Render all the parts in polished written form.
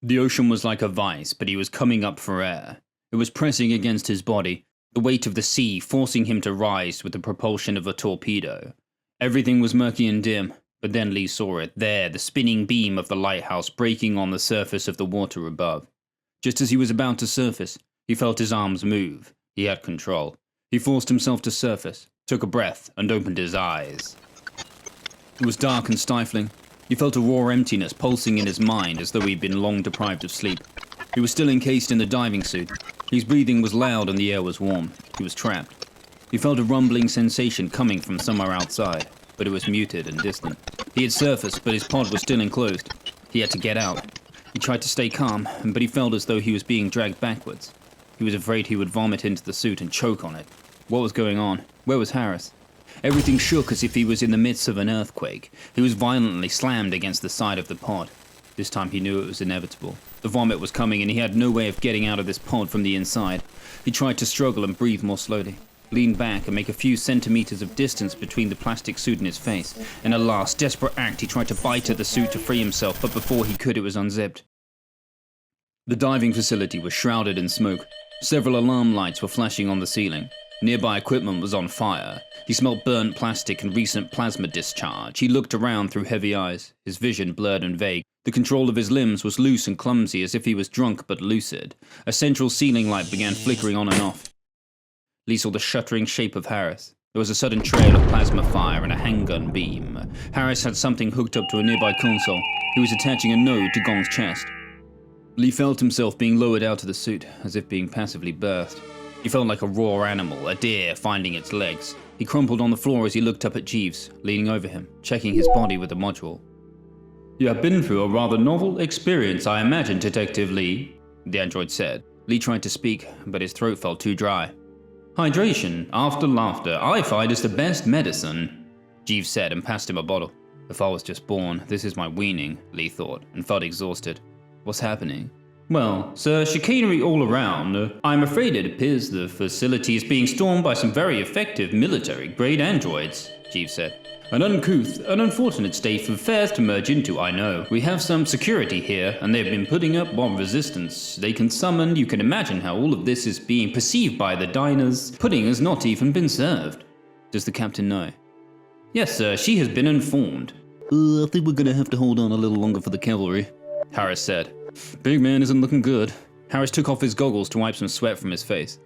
The ocean was like a vice, but he was coming up for air. It was pressing against his body, the weight of the sea forcing him to rise with the propulsion of a torpedo. Everything was murky and dim, but then Lee saw it, there, the spinning beam of the lighthouse breaking on the surface of the water above. Just as he was about to surface, he felt his arms move. He had control. He forced himself to surface, took a breath, and opened his eyes. It was dark and stifling. He felt a raw emptiness pulsing in his mind as though he'd been long deprived of sleep. He was still encased in the diving suit. His breathing was loud and the air was warm. He was trapped. He felt a rumbling sensation coming from somewhere outside, but it was muted and distant. He had surfaced, but his pod was still enclosed. He had to get out. He tried to stay calm, but he felt as though he was being dragged backwards. He was afraid he would vomit into the suit and choke on it. What was going on? Where was Harris? Everything shook as if he was in the midst of an earthquake. He was violently slammed against the side of the pod. This time he knew it was inevitable. The vomit was coming and he had no way of getting out of this pod from the inside. He tried to struggle and breathe more slowly, lean back and make a few centimeters of distance between the plastic suit and his face. In a last desperate act, he tried to bite at the suit to free himself, but before he could, it was unzipped. The diving facility was shrouded in smoke. Several alarm lights were flashing on the ceiling. Nearby equipment was on fire. He smelled burnt plastic and recent plasma discharge. He looked around through heavy eyes, his vision blurred and vague. The control of his limbs was loose and clumsy, as if he was drunk but lucid. A central ceiling light began flickering on and off. Lee saw the shuddering shape of Harris. There was a sudden trail of plasma fire and a handgun beam. Harris had something hooked up to a nearby console. He was attaching a node to Gong's chest. Lee felt himself being lowered out of the suit, as if being passively birthed. He felt like a raw animal, a deer finding its legs. He crumpled on the floor as he looked up at Jeeves, leaning over him, checking his body with the module. "You have been through a rather novel experience, I imagine, Detective Lee," the android said. Lee tried to speak, but his throat felt too dry. "Hydration, after laughter, I find is the best medicine," Jeeves said and passed him a bottle. If I was just born, this is my weaning, Lee thought, and felt exhausted. What's happening? "Well, sir, chicanery all around. I'm afraid it appears the facility is being stormed by some very effective military-grade androids," Jeeves said. "An uncouth, an unfortunate state for affairs to merge into, I know. We have some security here, and they've been putting up what resistance they can summon. You can imagine how all of this is being perceived by the diners. Pudding has not even been served." "Does the captain know?" "Yes, sir, she has been informed." "I think we're gonna have to hold on a little longer for the cavalry," Harris said. "Big man isn't looking good." Harris took off his goggles to wipe some sweat from his face.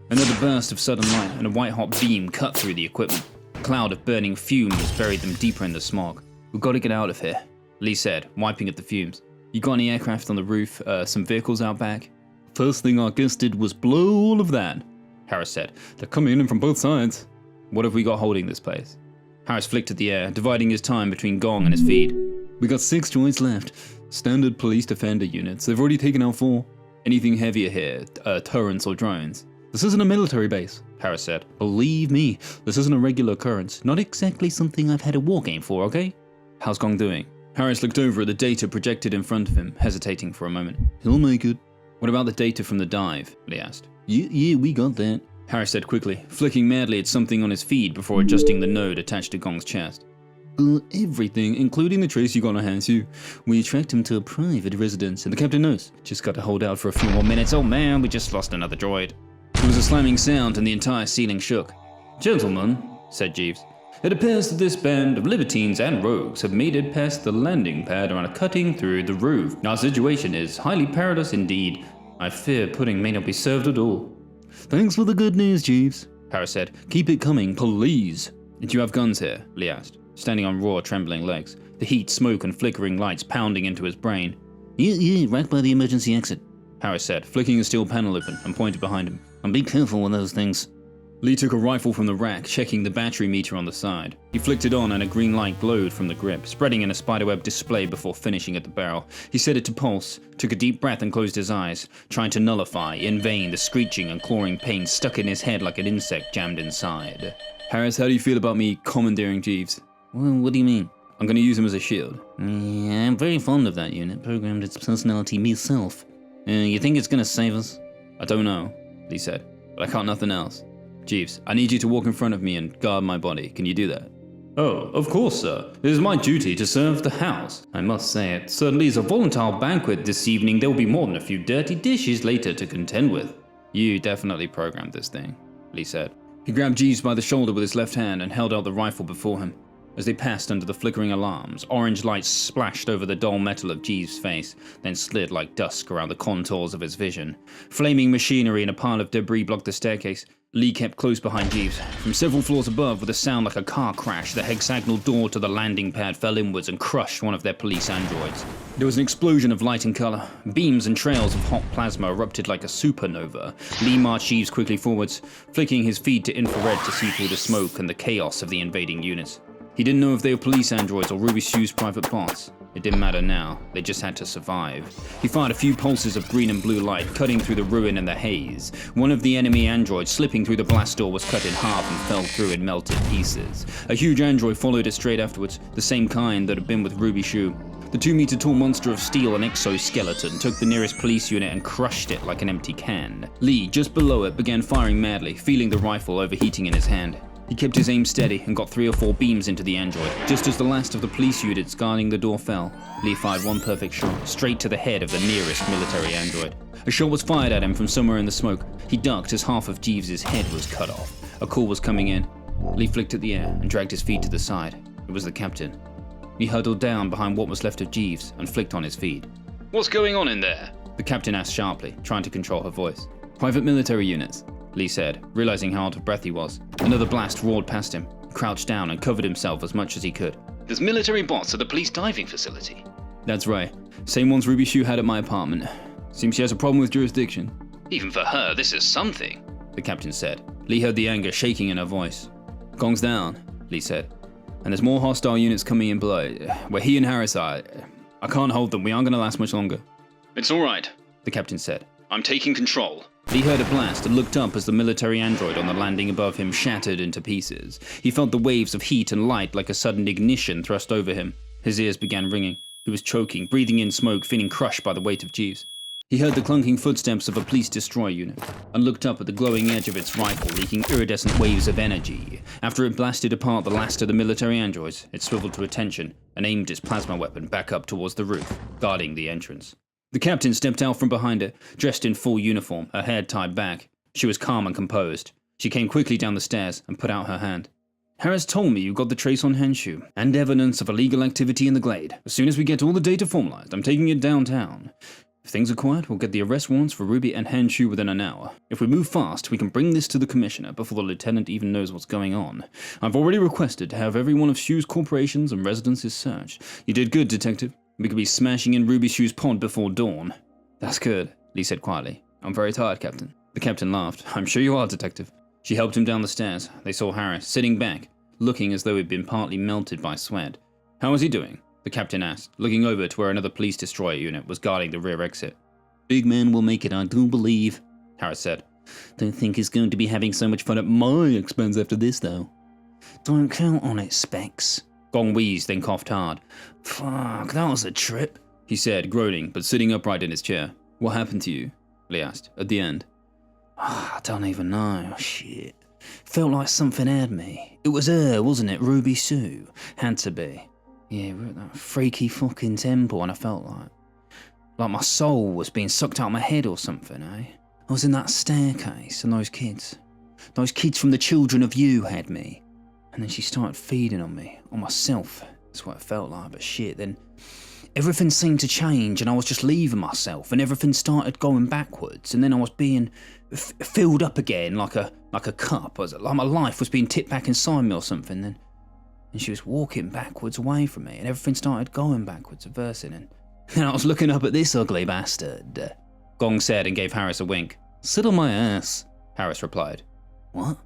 Another burst of sudden light and a white-hot beam cut through the equipment. A cloud of burning fumes buried them deeper in the smog. "We've got to get out of here," Lee said, wiping at the fumes. "You got any aircraft on the roof, some vehicles out back?" "First thing our guest did was blow all of that," Harris said. "They're coming in from both sides." "What have we got holding this place?" Harris flicked at the air, dividing his time between Gong and his feed. "We got 6 droids left. Standard police defender units. They've already taken out 4. Anything heavier here, turrets or drones?" "This isn't a military base," Harris said. "Believe me, this isn't a regular occurrence. Not exactly something I've had a war game for, okay?" "How's Gong doing?" Harris looked over at the data projected in front of him, hesitating for a moment. "He'll make it." "What about the data from the dive?" Lee asked. Yeah, we got that," Harris said quickly, flicking madly at something on his feed before adjusting the node attached to Gong's chest. Everything, including the trace you got on hands you. We tracked him to a private residence, and the captain knows. Just got to hold out for a few more minutes. Oh man, we just lost another droid." There was a slamming sound and the entire ceiling shook. "Gentlemen," said Jeeves, "it appears that this band of libertines and rogues have made it past the landing pad and are cutting through the roof. Our situation is highly perilous indeed. I fear pudding may not be served at all." "Thanks for the good news, Jeeves," Harris said. "Keep it coming, please." "Do you have guns here?" Lee asked, standing on raw, trembling legs, the heat, smoke and flickering lights pounding into his brain. Yeah, right by the emergency exit," Harris said, flicking a steel panel open and pointed behind him. "And be careful with those things." Lee took a rifle from the rack, checking the battery meter on the side. He flicked it on and a green light glowed from the grip, spreading in a spiderweb display before finishing at the barrel. He set it to pulse, took a deep breath and closed his eyes, trying to nullify, in vain, the screeching and clawing pain stuck in his head like an insect jammed inside. "Harris, how do you feel about me commandeering Jeeves?" Well, what do you mean? I'm gonna use him as a shield. Yeah, I'm very fond of that unit, programmed its personality myself. You think it's gonna save us? I don't know, Lee said, but I can't nothing else. Jeeves, I need you to walk in front of me and guard my body. Can you do that? Oh, of course, sir. It is my duty to serve the house. I must say it certainly is a volatile banquet this evening. There will be more than a few dirty dishes later to contend with. You definitely programmed this thing, Lee said. He grabbed Jeeves by the shoulder with his left hand and held out the rifle before him. As they passed under the flickering alarms, orange light splashed over the dull metal of Jeeves' face, then slid like dusk around the contours of his vision. Flaming machinery and a pile of debris blocked the staircase. Lee kept close behind Jeeves. From several floors above, with a sound like a car crash, the hexagonal door to the landing pad fell inwards and crushed one of their police androids. There was an explosion of light and color. Beams and trails of hot plasma erupted like a supernova. Lee marched Jeeves quickly forwards, flicking his feed to infrared to see through the smoke and the chaos of the invading units. He didn't know if they were police androids or Ruby Sue's private bots. It didn't matter now, they just had to survive. He fired a few pulses of green and blue light, cutting through the ruin and the haze. One of the enemy androids slipping through the blast door was cut in half and fell through in melted pieces. A huge android followed it straight afterwards, the same kind that had been with Ruby Sue. The 2-meter-tall monster of steel and exoskeleton took the nearest police unit and crushed it like an empty can. Lee, just below it, began firing madly, feeling the rifle overheating in his hand. He kept his aim steady and got 3 or 4 beams into the android. Just as the last of the police units guarding the door fell, Lee fired one perfect shot, straight to the head of the nearest military android. A shot was fired at him from somewhere in the smoke. He ducked as half of Jeeves' head was cut off. A call was coming in. Lee flicked at the air and dragged his feet to the side. It was the captain. He huddled down behind what was left of Jeeves and flicked on his feed. What's going on in there? The captain asked sharply, trying to control her voice. Private military units, Lee said, realizing how out of breath he was. Another blast roared past him, crouched down and covered himself as much as he could. There's military bots at the police diving facility. That's right. Same ones Ruby Sue had at my apartment. Seems she has a problem with jurisdiction. Even for her, this is something, the captain said. Lee heard the anger shaking in her voice. Gong's down, Lee said. And there's more hostile units coming in below, where he and Harris are. I can't hold them, we aren't going to last much longer. It's all right, the captain said. I'm taking control. Lee heard a blast and looked up as the military android on the landing above him shattered into pieces. He felt the waves of heat and light like a sudden ignition thrust over him. His ears began ringing. He was choking, breathing in smoke, feeling crushed by the weight of Jeeves. He heard the clunking footsteps of a police destroyer unit and looked up at the glowing edge of its rifle, leaking iridescent waves of energy. After it blasted apart the last of the military androids, it swiveled to attention and aimed its plasma weapon back up towards the roof, guarding the entrance. The captain stepped out from behind it, dressed in full uniform, her hair tied back. She was calm and composed. She came quickly down the stairs and put out her hand. Harris told me you got the trace on Henshu, and evidence of illegal activity in the Glade. As soon as we get all the data formalized, I'm taking it downtown. If things are quiet, we'll get the arrest warrants for Ruby and Henshu within an hour. If we move fast, we can bring this to the commissioner before the lieutenant even knows what's going on. I've already requested to have every one of Shu's corporations and residences searched. You did good, detective. We could be smashing in Ruby Shu's pod before dawn. That's good, Lee said quietly. I'm very tired, Captain. The captain laughed. I'm sure you are, detective. She helped him down the stairs. They saw Harris, sitting back, looking as though he'd been partly melted by sweat. How is he doing? The captain asked, looking over to where another police destroyer unit was guarding the rear exit. Big man will make it, I do believe, Harris said. Don't think he's going to be having so much fun at my expense after this, though. Don't count on it, Specs. Gong wheezed, then coughed hard. Fuck, that was a trip, he said, groaning, but sitting upright in his chair. What happened to you? Lee asked, at the end. I don't even know, shit. Felt like something had me. It was her, wasn't it, Ruby Sue? Had to be. Yeah, we're at that freaky fucking temple and I felt like my soul was being sucked out of my head or something, eh? I was in that staircase and those kids from the Children of You had me. And then she started feeding on me, on myself. That's what it felt like, but shit, then everything seemed to change and I was just leaving myself and everything started going backwards and then I was being filled up again like a cup. Like my life was being tipped back inside me or something then. And she was walking backwards away from me and everything started going backwards, reversing and then I was looking up at this ugly bastard. Gong said and gave Harris a wink. Sit on my ass, Harris replied. What?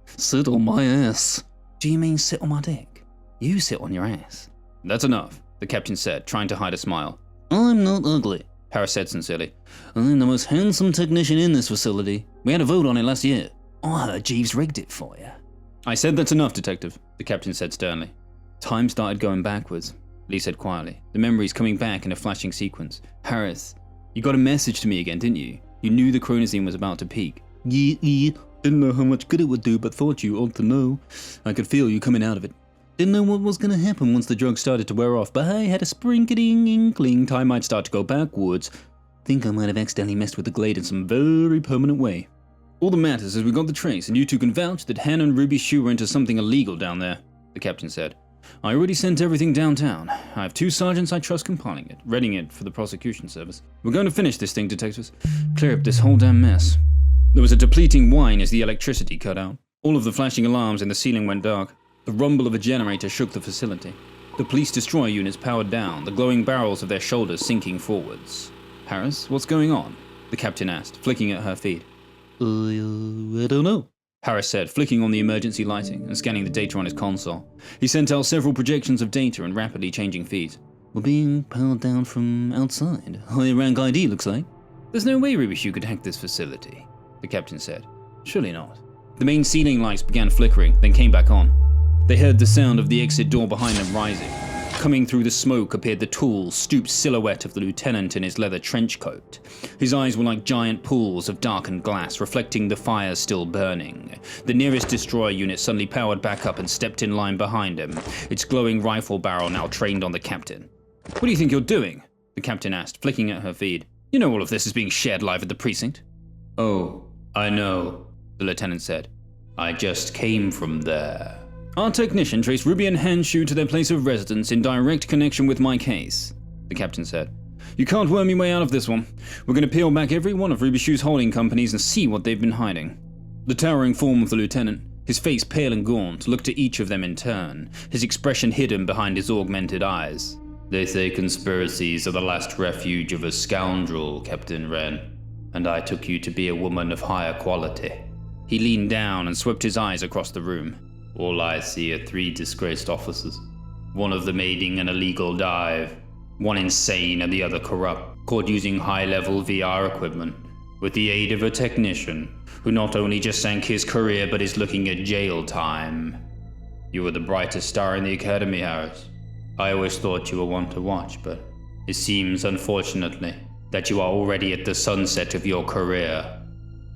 Sit on my ass. Do you mean sit on my dick? You sit on your ass. That's enough, the captain said, trying to hide a smile. I'm not ugly, Harris said sincerely. I'm the most handsome technician in this facility. We had a vote on it last year. I heard Jeeves rigged it for you. I said that's enough, detective, the captain said sternly. Time started going backwards, Lee said quietly, the memories coming back in a flashing sequence. Harris, you got a message to me again, didn't you? You knew the chronosine was about to peak. Yeah. Didn't know how much good it would do, but thought you ought to know. I could feel you coming out of it. Didn't know what was going to happen once the drug started to wear off, but I had a sprinkling inkling time might start to go backwards. Think I might have accidentally messed with the Glade in some very permanent way. All that matters is we got the trace, and you two can vouch that Han and Ruby Shu were into something illegal down there, the captain said. I already sent everything downtown. I have 2 sergeants I trust compiling it, readying it for the prosecution service. We're going to finish this thing, detectives. Clear up this whole damn mess. There was a depleting whine as the electricity cut out. All of the flashing alarms in the ceiling went dark. The rumble of a generator shook the facility. The police destroyer units powered down, the glowing barrels of their shoulders sinking forwards. Harris, what's going on? The captain asked, flicking at her feed. I don't know, Harris said, flicking on the emergency lighting and scanning the data on his console. He sent out several projections of data and rapidly changing feeds. We're being powered down from outside. High rank ID, looks like. There's no way Ruby Shu could hack this facility, the captain said. Surely not. The main ceiling lights began flickering, then came back on. They heard the sound of the exit door behind them rising. Coming through the smoke appeared the tall, stooped silhouette of the lieutenant in his leather trench coat. His eyes were like giant pools of darkened glass, reflecting the fires still burning. The nearest destroyer unit suddenly powered back up and stepped in line behind him, its glowing rifle barrel now trained on the captain. What do you think you're doing? The captain asked, flicking at her feed. You know all of this is being shared live at the precinct. Oh, I know, the lieutenant said. I just came from there. Our technician traced Ruby and Han Shu to their place of residence in direct connection with my case, the captain said. You can't worm your way out of this one. We're going to peel back every one of Ruby Shu's holding companies and see what they've been hiding. The towering form of the lieutenant, his face pale and gaunt, looked at each of them in turn, his expression hidden behind his augmented eyes. They say conspiracies are the last refuge of a scoundrel, Captain Wren, and I took you to be a woman of higher quality. He leaned down and swept his eyes across the room. All I see are 3 disgraced officers, one of them aiding an illegal dive, one insane and the other corrupt, caught using high-level VR equipment, with the aid of a technician, who not only just sank his career but is looking at jail time. You were the brightest star in the academy, Harris. I always thought you were one to watch, but it seems, unfortunately, that you are already at the sunset of your career.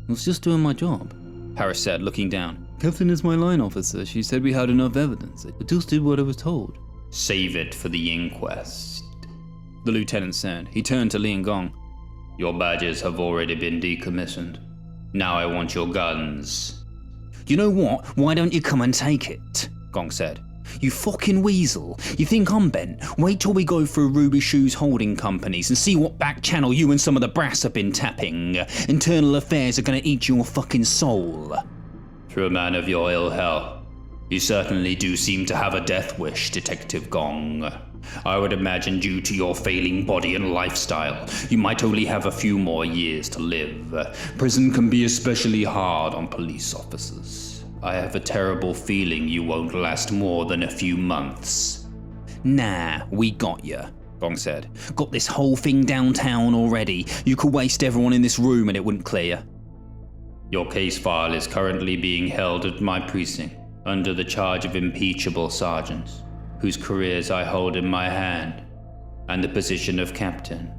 I was just doing my job, Harris said, looking down. Captain is my line officer. She said we had enough evidence. I just did what I was told. Save it for the inquest, the lieutenant said. He turned to Li and Gong. Your badges have already been decommissioned. Now I want your guns. You know what? Why don't you come and take it? Gong said. You fucking weasel. You think I'm bent? Wait till we go through Ruby Shu's holding companies and see what back channel you and some of the brass have been tapping. Internal affairs are gonna eat your fucking soul. For a man of your ill health, you certainly do seem to have a death wish, Detective Gong. I would imagine due to your failing body and lifestyle, you might only have a few more years to live. Prison can be especially hard on police officers. I have a terrible feeling you won't last more than a few months. Nah, we got ya, Gong said. Got this whole thing downtown already. You could waste everyone in this room and it wouldn't clear. Your case file is currently being held at my precinct under the charge of impeachable sergeants, whose careers I hold in my hand, and the position of captain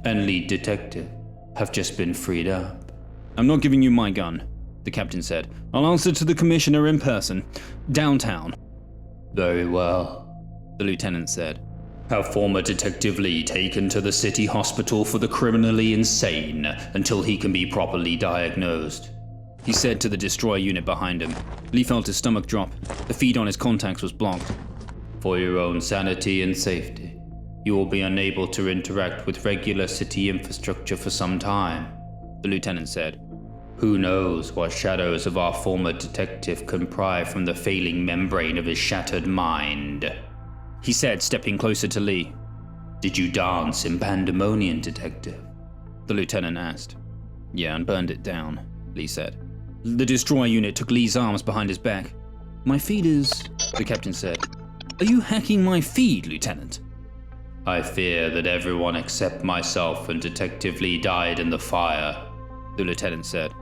and lead detective have just been freed up. I'm not giving you my gun, the captain said. I'll answer to the commissioner in person, downtown. Very well, the lieutenant said. Have former Detective Lee taken to the city hospital for the criminally insane until he can be properly diagnosed, he said to the destroyer unit behind him. Lee felt his stomach drop. The feed on his contacts was blocked. For your own sanity and safety, you will be unable to interact with regular city infrastructure for some time, the lieutenant said. Who knows what shadows of our former detective can pry from the failing membrane of his shattered mind, he said, stepping closer to Lee. Did you dance in Pandemonium, Detective? The lieutenant asked. Yeah, and burned it down, Lee said. The destroyer unit took Lee's arms behind his back. My feed is, the captain said. Are you hacking my feed, Lieutenant? I fear that everyone except myself and Detective Lee died in the fire, the lieutenant said.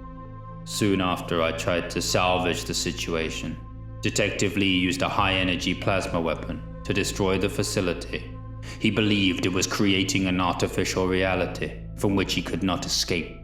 Soon after I tried to salvage the situation, Detective Lee used a high-energy plasma weapon to destroy the facility. He believed it was creating an artificial reality from which he could not escape.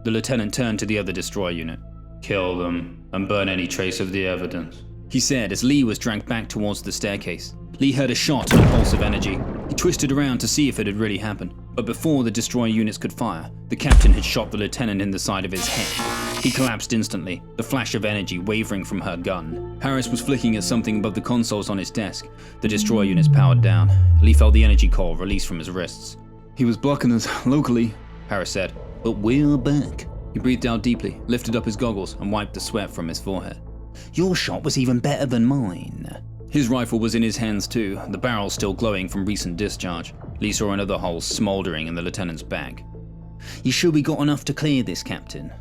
The lieutenant turned to the other destroyer unit. "Kill them and burn any trace of the evidence," he said as Lee was dragged back towards the staircase. Lee heard a shot and a pulse of energy. He twisted around to see if it had really happened, but before the destroyer units could fire, the captain had shot the lieutenant in the side of his head. He collapsed instantly, the flash of energy wavering from her gun. Harris was flicking at something above the consoles on his desk. The destroyer units powered down. Lee felt the energy core release from his wrists. He was blocking us locally, Harris said. but we're back. He breathed out deeply, lifted up his goggles, and wiped the sweat from his forehead. Your shot was even better than mine. His rifle was in his hands too, the barrel still glowing from recent discharge. Lee saw another hole smouldering in the lieutenant's back. You sure we got enough to clear this, Captain?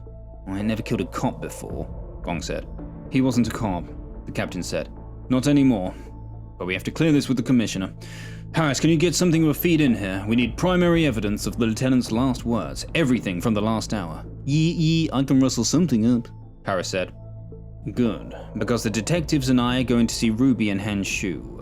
I ain't never killed a cop before, Gong said. He wasn't a cop, the captain said. Not anymore. But we have to clear this with the commissioner. Harris, can you get something of a feed in here? We need primary evidence of the lieutenant's last words, everything from the last hour. I can rustle something up, Harris said. Good, because the detectives and I are going to see Ruby and Han Shu.